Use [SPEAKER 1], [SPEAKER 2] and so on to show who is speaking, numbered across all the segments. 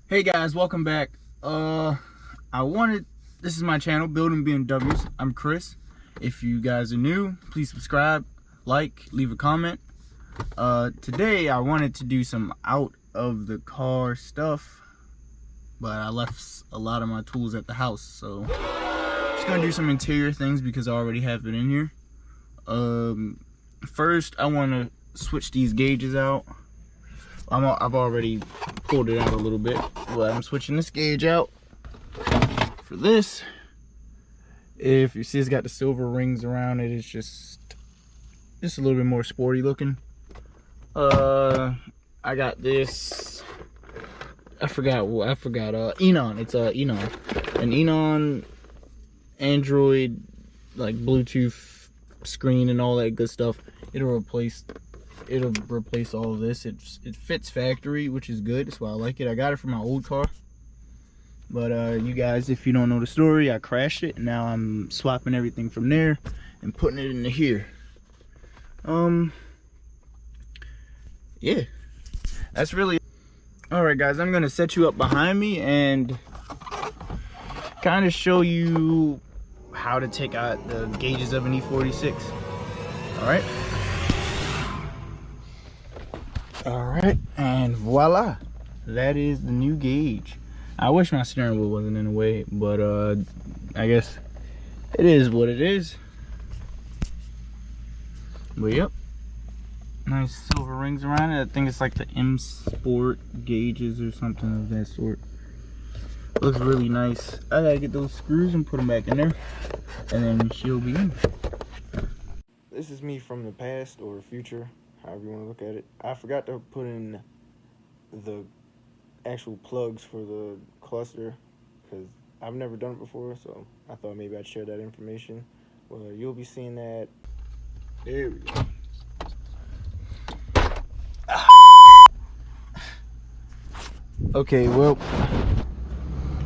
[SPEAKER 1] Hey guys, welcome back. This is my channel, Building BMWs. I'm Chris. If you guys are new, please subscribe, like, leave a comment. Today I wanted to do some out of the car stuff, but I left a lot of my tools at the house, so just gonna do some interior things because I already have it in here. First I want to switch these gauges out. I've already pulled it out a little bit, but I'm switching this gauge out for this. If you see, it's got the silver rings around it. It's just a little bit more sporty looking. I got this. I forgot. Eonon. It's Eonon, an Eonon Android, like Bluetooth screen and all that good stuff. It'll replace all of this. It fits factory, which is good. That's why I like it. I got it from my old car, but you guys, if you don't know the story, I crashed it and now I'm swapping everything from there and putting it into here. Yeah, that's really all right, guys. I'm gonna set you up behind me and kind of show you how to take out the gauges of an E46. All right, and voila, that is the new gauge. I wish my steering wheel wasn't in the way, but I guess it is what it is. But yep, nice silver rings around it. I think it's like the M Sport gauges or something of that sort. Looks really nice. I gotta get those screws and put them back in there, and then she'll be in.
[SPEAKER 2] This is me from the past or future, however you want to look at it. I forgot to put in the actual plugs for the cluster because I've never done it before, so I thought maybe I'd share that information. Well, you'll be seeing that. There we go.
[SPEAKER 1] Okay, well,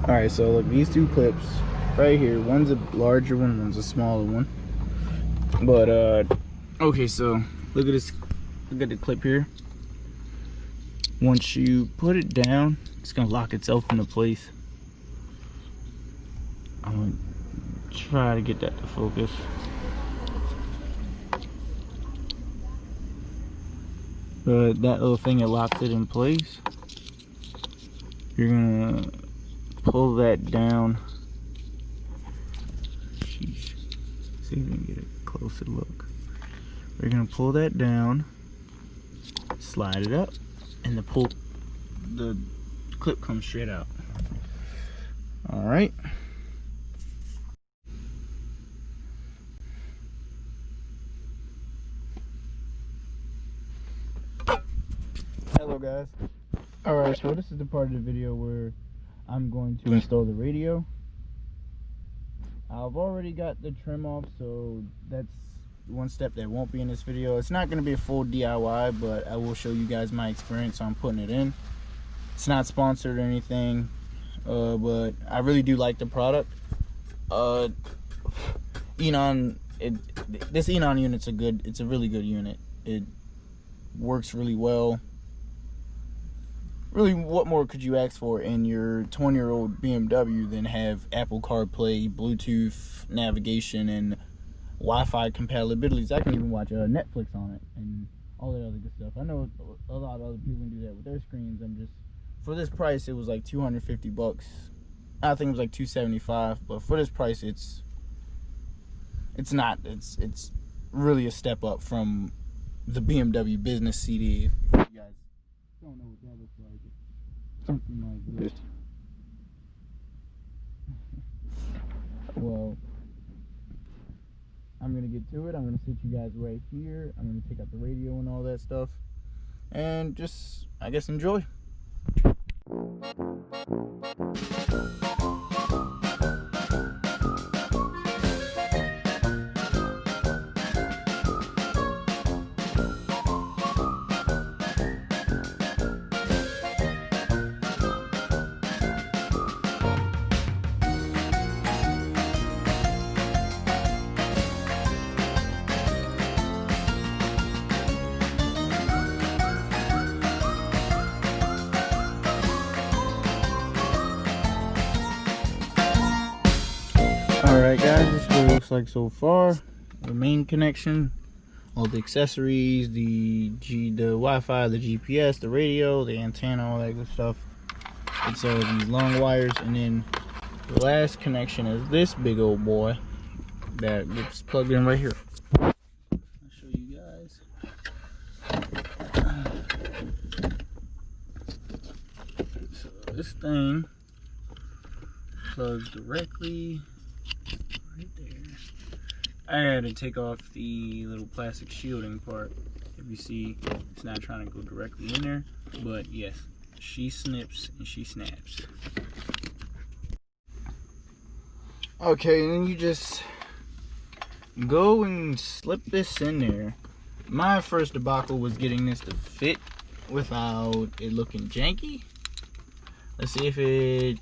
[SPEAKER 1] all right, so look, these two clips right here, one's a larger one, one's a smaller one. But okay, so look at this. Look at the clip here. Once you put it down, it's gonna lock itself into place. I'm gonna try to get that to focus. But that little thing, it locks it in place. You're gonna pull that down. Sheesh. See if we can get a closer look. We're gonna pull that down, slide it up, and the clip comes straight out. All right. Hello guys. All right, so this is the part of the video where I'm going to install the radio. I've already got the trim off, so that's one step that won't be in this video. It's not going to be a full DIY, but I will show you guys my experience on putting it in. It's not sponsored or anything, but I really do like the product. Eonon, this Eonon unit's it's a really good unit. It works really well. Really, what more could you ask for in your 20-year-old BMW than have Apple CarPlay, Bluetooth navigation, and Wi-Fi compatibilities? I can even watch Netflix on it and all that other good stuff. I know a lot of other people can do that with their screens. For this price, it was like 250 bucks. I think it was like 275, but for this price, it's really a step up from the BMW Business CD. If you guys don't know what that looks like, it's something like this. Well, I'm gonna get to it. I'm gonna sit you guys right here. I'm gonna take out the radio and all that stuff, and just, I guess, enjoy. Alright guys, this is what it looks like so far. The main connection, all the accessories, the Wi-Fi, the GPS, the radio, the antenna, all that good stuff. It's all these long wires, and then the last connection is this big old boy that gets plugged in right here. I'll show you guys. So this thing plugs directly right there. I had to take off the little plastic shielding part. If you see, it's not trying to go directly in there, but yes, she snips and she snaps. Okay, and then you just go and slip this in there. My first debacle was getting this to fit without it looking janky. Let's see if it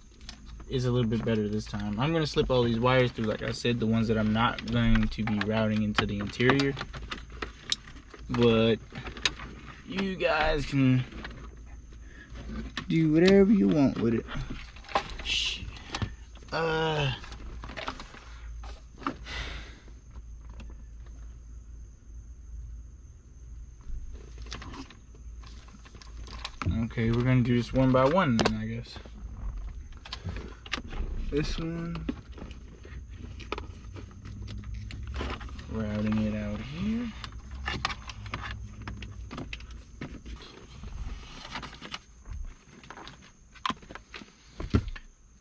[SPEAKER 1] is a little bit better this time. I'm going to slip all these wires through, like I said, the ones that I'm not going to be routing into the interior. But you guys can do whatever you want with it. Okay, we're gonna do this one by one then, I guess. This one, routing it out here.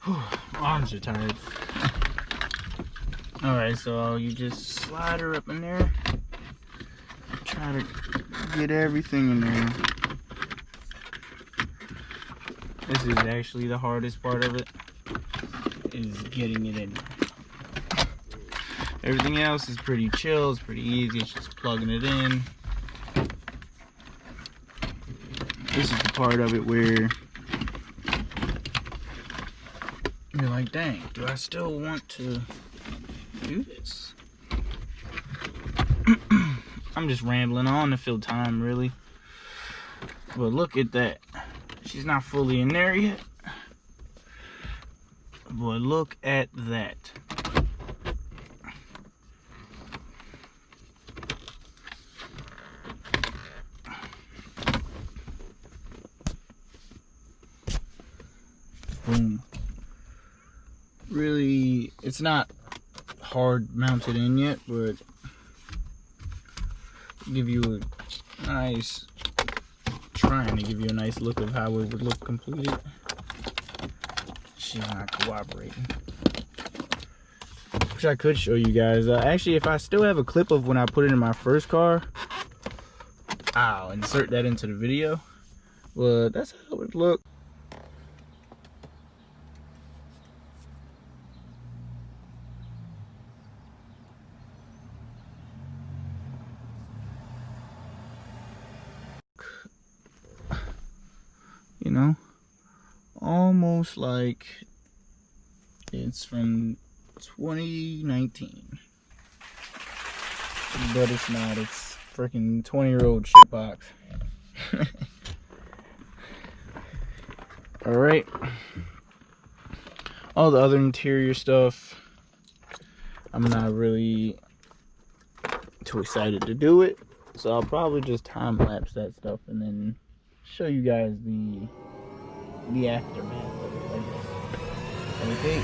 [SPEAKER 1] Whew, arms are tired. Alright, so you just slide her up in there. Try to get everything in there. This is actually the hardest part of it, is getting it in. Everything else is pretty chill, it's pretty easy, it's just plugging it in. This is the part of it where you're like, dang, do I still want to do this? I'm just rambling on to fill time, really. But look at that. She's not fully in there yet. But look at that. Boom. Really, it's not hard mounted in yet, but give you a nice, trying to give you a nice look of how it would look completed. She's not cooperating. Which I could show you guys. Actually, if I still have a clip of when I put it in my first car, I'll insert that into the video. But that's how it would look. You know, almost like it's from 2019, but it's not. It's freaking 20-year-old shitbox. All right, all the other interior stuff, I'm not really too excited to do it, so I'll probably just time lapse that stuff and then show you guys the aftermath of it, I guess. Okay.